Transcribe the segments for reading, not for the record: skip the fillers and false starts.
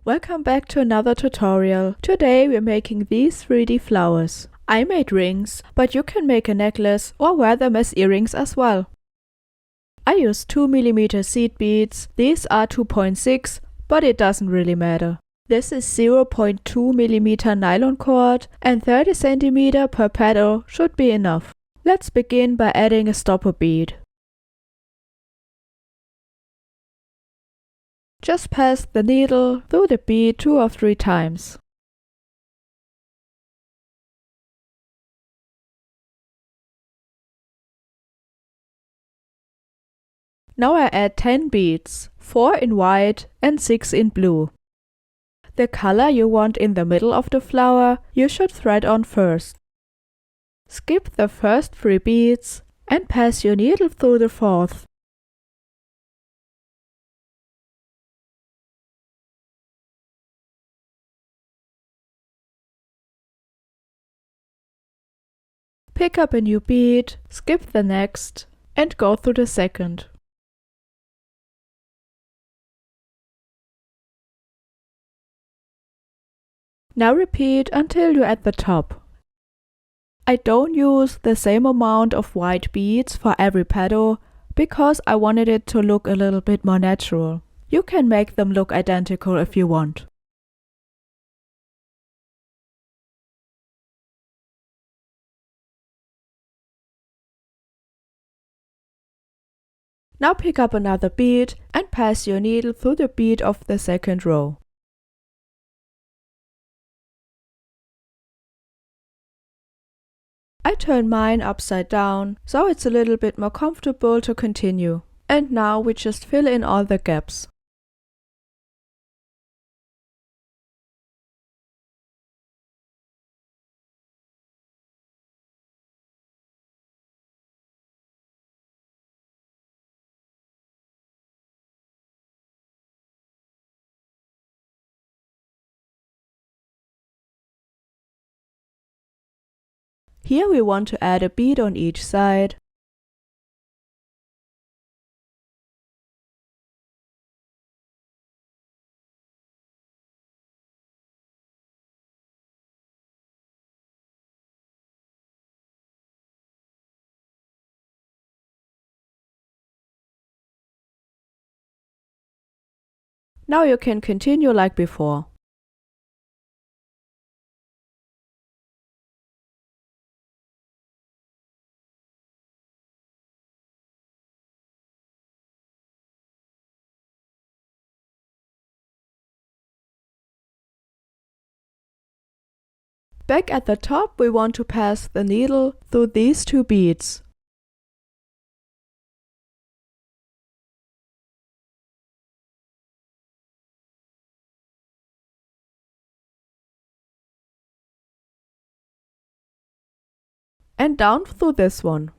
Welcome back to another tutorial. Today we're making these 3D flowers. I made rings, but you can make a necklace or wear them as earrings as well. I used 2mm seed beads. These are 2.6, but it doesn't really matter. This is 0.2mm nylon cord and 30 cm per petal should be enough. Let's begin by adding a stopper bead. Just pass the needle through the bead 2 or 3 times. Now I add 10 beads, 4 in white and 6 in blue. The color you want in the middle of the flower you should thread on first. Skip the first 3 beads and pass your needle through the 4th. Pick up a new bead, skip the next, and go through the 2nd. Now repeat until you're at the top. I don't use the same amount of white beads for every petal because I wanted it to look a little bit more natural. You can make them look identical if you want. Now pick up another bead and pass your needle through the bead of the 2nd row. I turn mine upside down, so it's a little bit more comfortable to continue. And now we just fill in all the gaps. Here we want to add a bead on each side. Now you can continue like before. Back at the top we want to pass the needle through these 2 beads. And down through this one.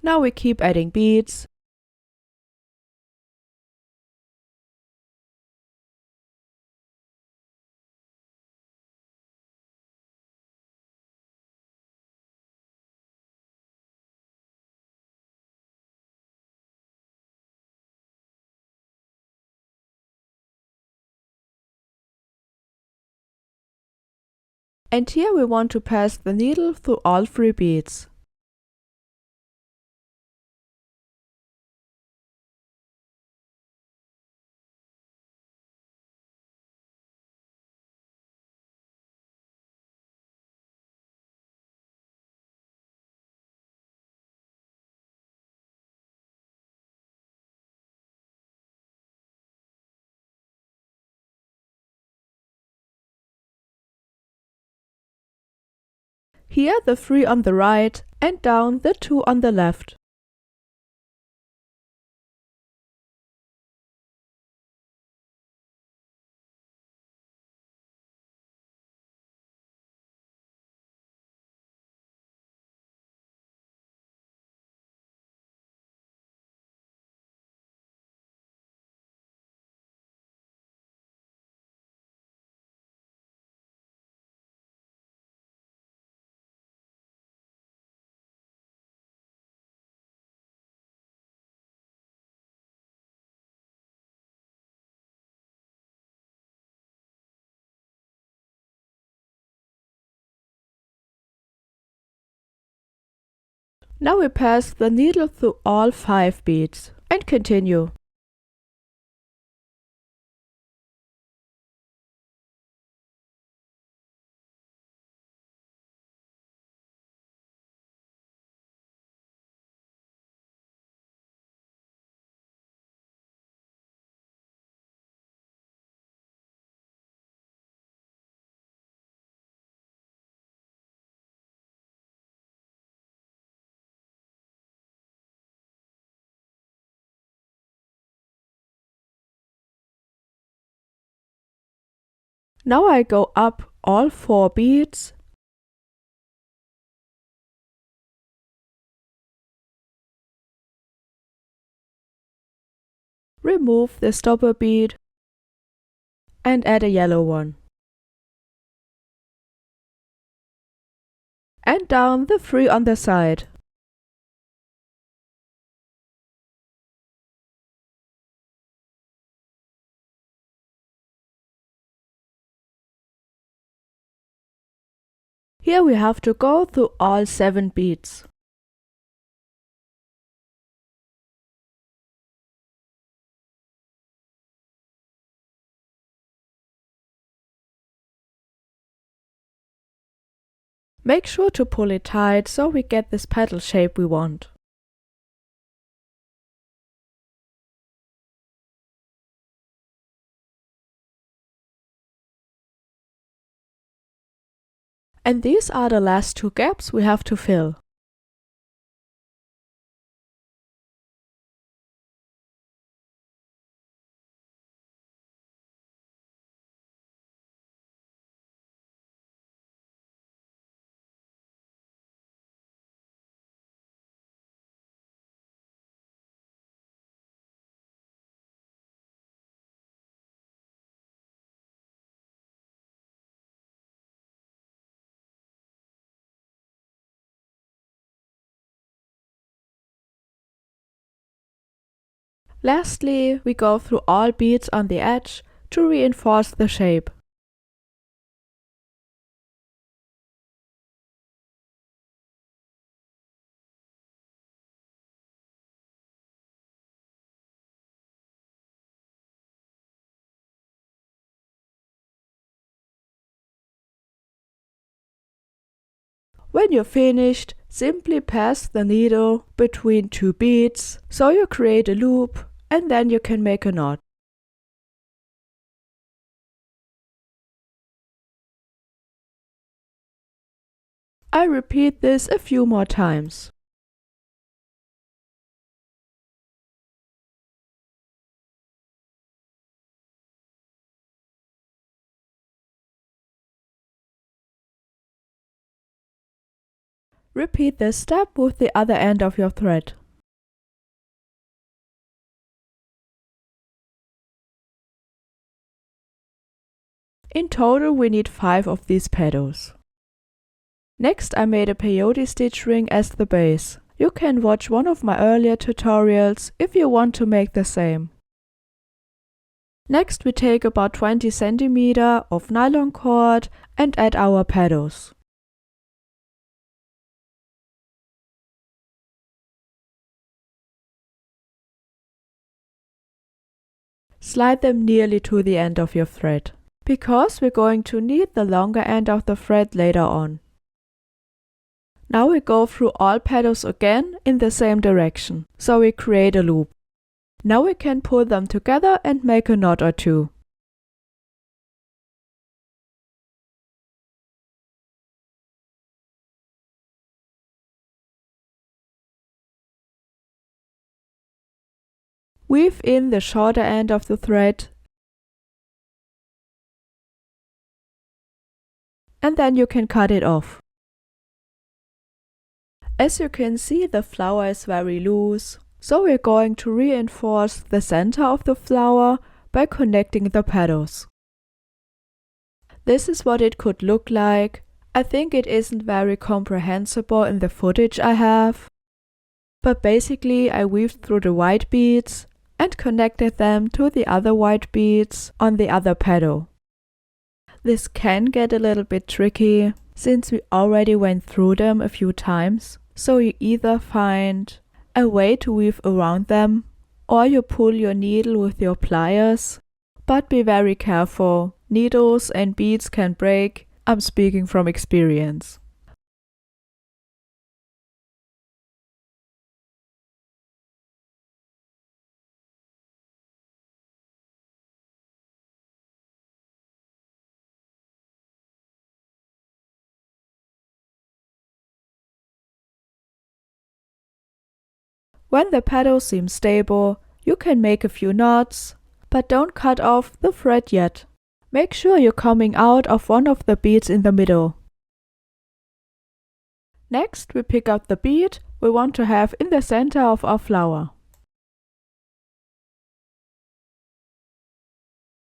Now we keep adding beads. And here we want to pass the needle through all 3 beads. Here the 3 on the right and down the 2 on the left. Now we pass the needle through all 5 beads and continue. Now I go up all 4 beads remove the stopper bead and add a yellow one. And down the 3 on the side. Here we have to go through all 7 beads. Make sure to pull it tight so we get this petal shape we want. And these are the last 2 gaps we have to fill. Lastly, we go through all beads on the edge to reinforce the shape. When you're finished, simply pass the needle between 2 beads so you create a loop, and then you can make a knot. I repeat this a few more times. Repeat this step with the other end of your thread. In total we need 5 of these petals. Next I made a peyote stitch ring as the base. You can watch one of my earlier tutorials if you want to make the same. Next we take about 20 cm of nylon cord and add our petals. Slide them nearly to the end of your thread, because we're going to need the longer end of the thread later on. Now we go through all petals again in the same direction, so we create a loop. Now we can pull them together and make a knot or 2. Weave in the shorter end of the thread, and then you can cut it off. As you can see, the flower is very loose, so we're going to reinforce the center of the flower by connecting the petals. This is what it could look like. I think it isn't very comprehensible in the footage I have, but basically I weaved through the white beads and connected them to the other white beads on the other petal. This can get a little bit tricky, since we already went through them a few times, so you either find a way to weave around them or you pull your needle with your pliers. But be very careful, needles and beads can break. I'm speaking from experience. When the petal seems stable, you can make a few knots, but don't cut off the thread yet. Make sure you're coming out of one of the beads in the middle. Next, we pick up the bead we want to have in the center of our flower.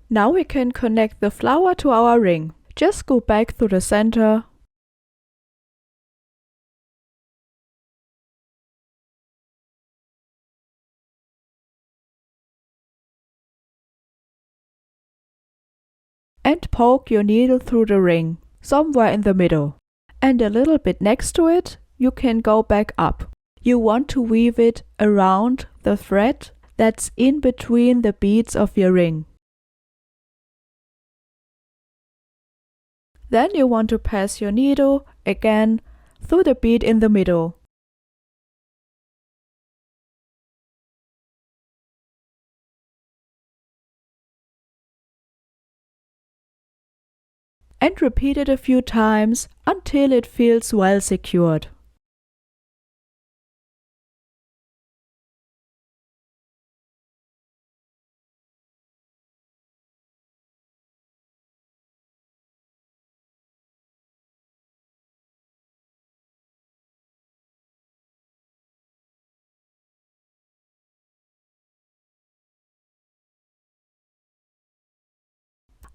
Now we can connect the flower to our ring. Just go back through the center and poke your needle through the ring, somewhere in the middle. And a little bit next to it, you can go back up. You want to weave it around the thread that's in between the beads of your ring. Then you want to pass your needle again through the bead in the middle. And repeat it a few times until it feels well secured.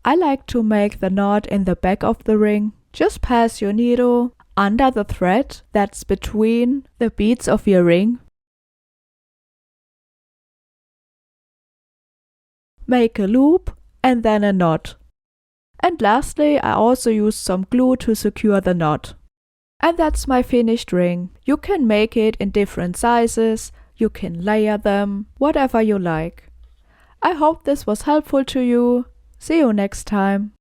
I like to make the knot in the back of the ring. Just pass your needle under the thread that's between the beads of your ring. Make a loop and then a knot. And lastly, I also used some glue to secure the knot. And that's my finished ring. You can make it in different sizes, you can layer them, whatever you like. I hope this was helpful to you. See you next time.